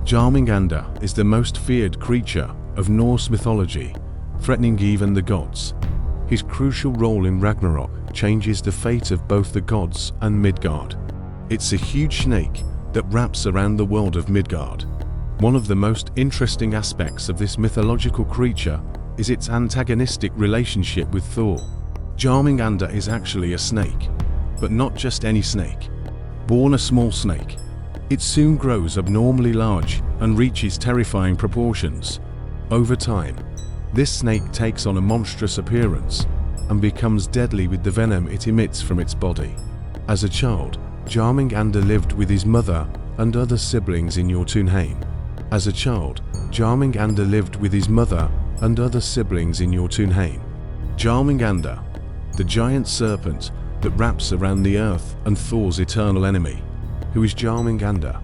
Jörmungandr is the most feared creature of Norse mythology, threatening even the gods. His crucial role in Ragnarök changes the fate of both the gods and Midgard. It's a huge snake that wraps around the world of Midgard. One of the most interesting aspects of this mythological creature is its antagonistic relationship with Thor. Jörmungandr is actually a snake, but not just any snake. Born a small snake, it soon grows abnormally large and reaches terrifying proportions. Over time, this snake takes on a monstrous appearance and becomes deadly with the venom it emits from its body. As a child, Jörmungandr lived with his mother and other siblings in Jotunheim. Jörmungandr, the giant serpent that wraps around the earth and Thor's eternal enemy. Who is Jörmungandr,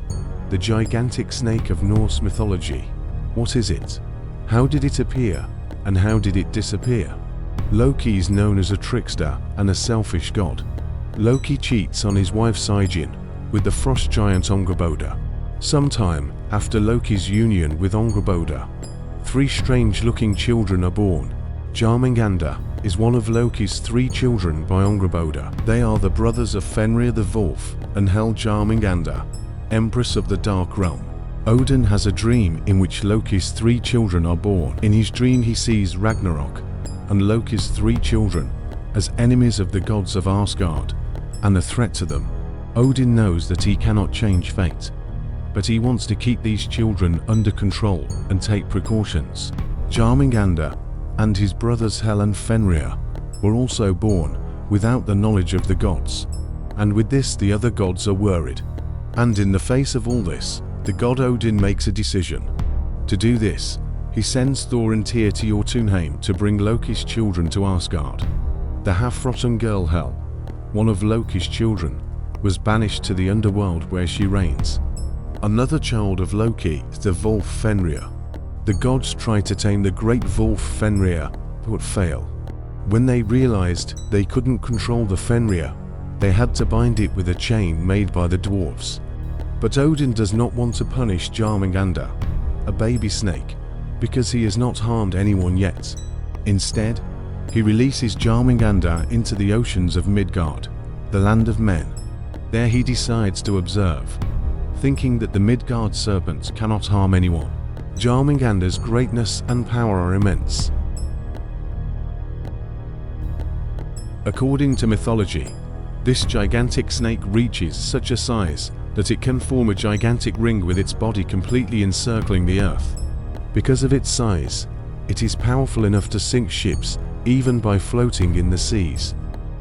the gigantic snake of Norse mythology? What is it? How did it appear, and how did it disappear? Loki is known as a trickster and a selfish god. Loki cheats on his wife Sigyn with the frost giant Angrboda. Sometime after Loki's union with Angrboda, 3 strange-looking children are born. Jörmungandr is one of Loki's 3 children by Angrboda. They are the brothers of Fenrir the wolf and Hel Jörmungandr, Empress of the Dark Realm. Odin has a dream in which Loki's 3 children are born. In his dream he sees Ragnarök and Loki's 3 children as enemies of the gods of Asgard and a threat to them. Odin knows that he cannot change fate, but he wants to keep these children under control and take precautions. Jörmungandr and his brothers Hel and Fenrir were also born without the knowledge of the gods, and with this the other gods are worried. And in the face of all this, the god Odin makes a decision. To do this, he sends Thor and Tyr to Jotunheim to bring Loki's children to Asgard. The half-rotten girl Hel, one of Loki's children, was banished to the underworld where she reigns. Another child of Loki is the wolf Fenrir. The gods tried to tame the great wolf Fenrir, but fail. When they realized they couldn't control the Fenrir, they had to bind it with a chain made by the dwarves. But Odin does not want to punish Jörmungandr, a baby snake, because he has not harmed anyone yet. Instead, he releases Jörmungandr into the oceans of Midgard, the land of men. There he decides to observe, thinking that the Midgard serpent cannot harm anyone. Jörmungandr's greatness and power are immense. According to mythology, this gigantic snake reaches such a size that it can form a gigantic ring with its body completely encircling the earth. Because of its size, it is powerful enough to sink ships even by floating in the seas.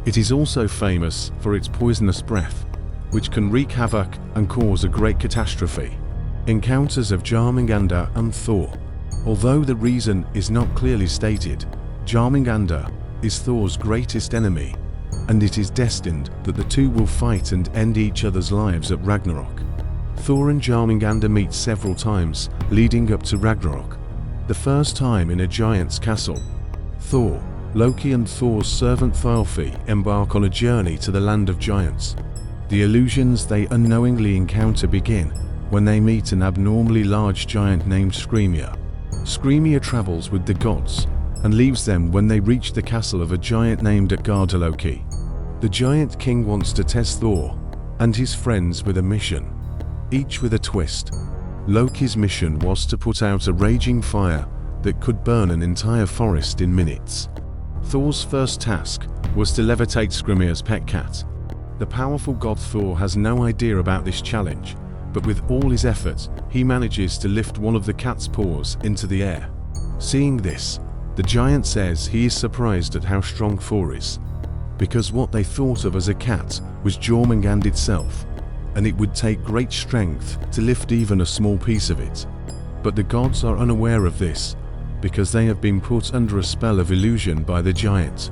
It is also famous for its poisonous breath, which can wreak havoc and cause a great catastrophe. Encounters of Jörmungandr and Thor. Although the reason is not clearly stated, Jörmungandr is Thor's greatest enemy, and it is destined that the two will fight and end each other's lives at Ragnarök. Thor and Jörmungandr meet several times leading up to Ragnarök, the first time in a giant's castle. Thor, Loki and Thor's servant Thjalfi embark on a journey to the land of giants. The illusions they unknowingly encounter begin when they meet an abnormally large giant named Skrymir. Skrymir travels with the gods and leaves them when they reach the castle of a giant named Loki. The giant king wants to test Thor and his friends with a mission, each with a twist. Loki's mission was to put out a raging fire that could burn an entire forest in minutes. Thor's first task was to levitate Skrymir's pet cat. The powerful god Thor has no idea about this challenge, but with all his effort, he manages to lift one of the cat's paws into the air. Seeing this, the giant says he is surprised at how strong Thor is, because what they thought of as a cat was Jörmungandr itself, and it would take great strength to lift even a small piece of it. But the gods are unaware of this, because they have been put under a spell of illusion by the giant.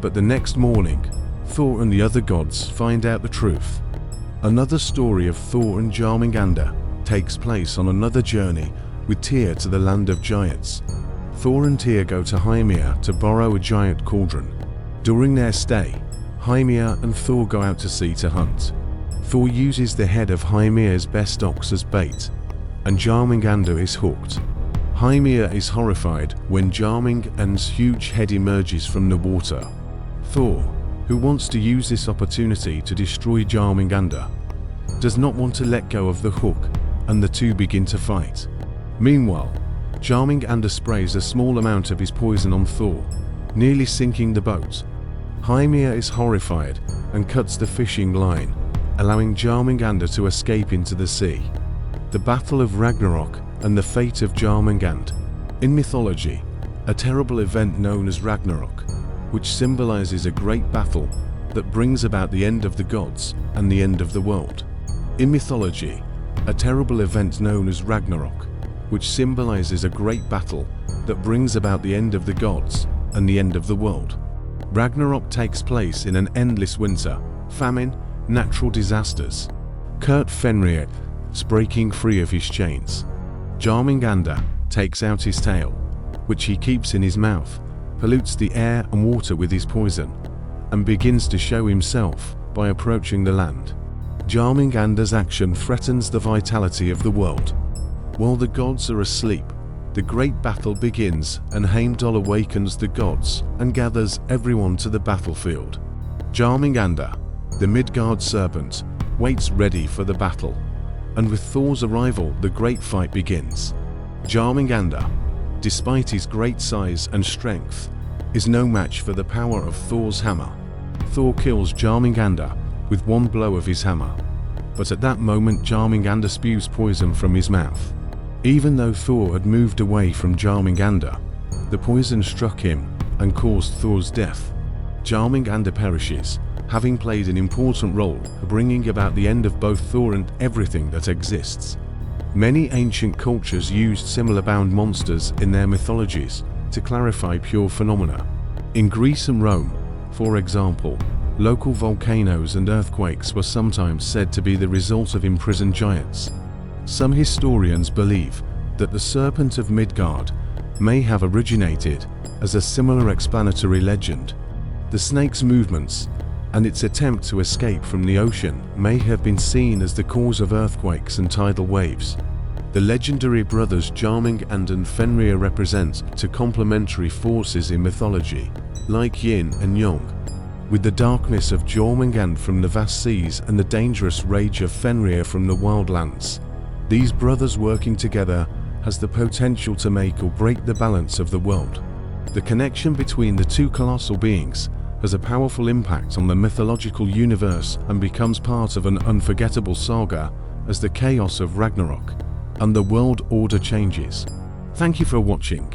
But the next morning, Thor and the other gods find out the truth. Another story of Thor and Jörmungandr takes place on another journey with Tyr to the land of giants. Thor and Tyr go to Hymir to borrow a giant cauldron. During their stay, Hymir and Thor go out to sea to hunt. Thor uses the head of Hymir's best ox as bait, and Jörmungandr is hooked. Hymir is horrified when Jörmungandr's huge head emerges from the water. Thor, who wants to use this opportunity to destroy Jörmungandr, does not want to let go of the hook, and the two begin to fight. Meanwhile, Jörmungandr sprays a small amount of his poison on Thor, nearly sinking the boat. Hymir is horrified and cuts the fishing line, allowing Jörmungandr to escape into the sea. The Battle of Ragnarök and the fate of Jörmungandr. In mythology, a terrible event known as Ragnarök, which symbolizes a great battle that brings about the end of the gods and the end of the world. In mythology, a terrible event known as Ragnarök, which symbolizes a great battle that brings about the end of the gods and the end of the world. Ragnarök takes place in an endless winter, famine, natural disasters. Fenrir is breaking free of his chains. Jörmungandr takes out his tail, which he keeps in his mouth, pollutes the air and water with his poison, and begins to show himself by approaching the land. Jörmungandr's action threatens the vitality of the world. While the gods are asleep, the great battle begins, and Heimdall awakens the gods and gathers everyone to the battlefield. Jörmungandr, the Midgard serpent, waits ready for the battle, and with Thor's arrival the great fight begins. Jörmungandr, despite his great size and strength, is no match for the power of Thor's hammer. Thor kills Jörmungandr with one blow of his hammer, but at that moment Jörmungandr spews poison from his mouth. Even though Thor had moved away from Jörmungandr, the poison struck him and caused Thor's death. Jörmungandr perishes, having played an important role bringing about the end of both Thor and everything that exists. Many ancient cultures used similar bound monsters in their mythologies to clarify pure phenomena. In Greece and Rome, for example, local volcanoes and earthquakes were sometimes said to be the result of imprisoned giants. Some historians believe that the Serpent of Midgard may have originated as a similar explanatory legend. The snake's movements and its attempt to escape from the ocean may have been seen as the cause of earthquakes and tidal waves. The legendary brothers Jörmungandr and Fenrir represent two complementary forces in mythology, like yin and yang. With the darkness of Jörmungandr from the vast seas and the dangerous rage of Fenrir from the wild lands, these brothers working together has the potential to make or break the balance of the world. The connection between the two colossal beings has a powerful impact on the mythological universe and becomes part of an unforgettable saga as the chaos of Ragnarök and the world order changes. Thank you for watching.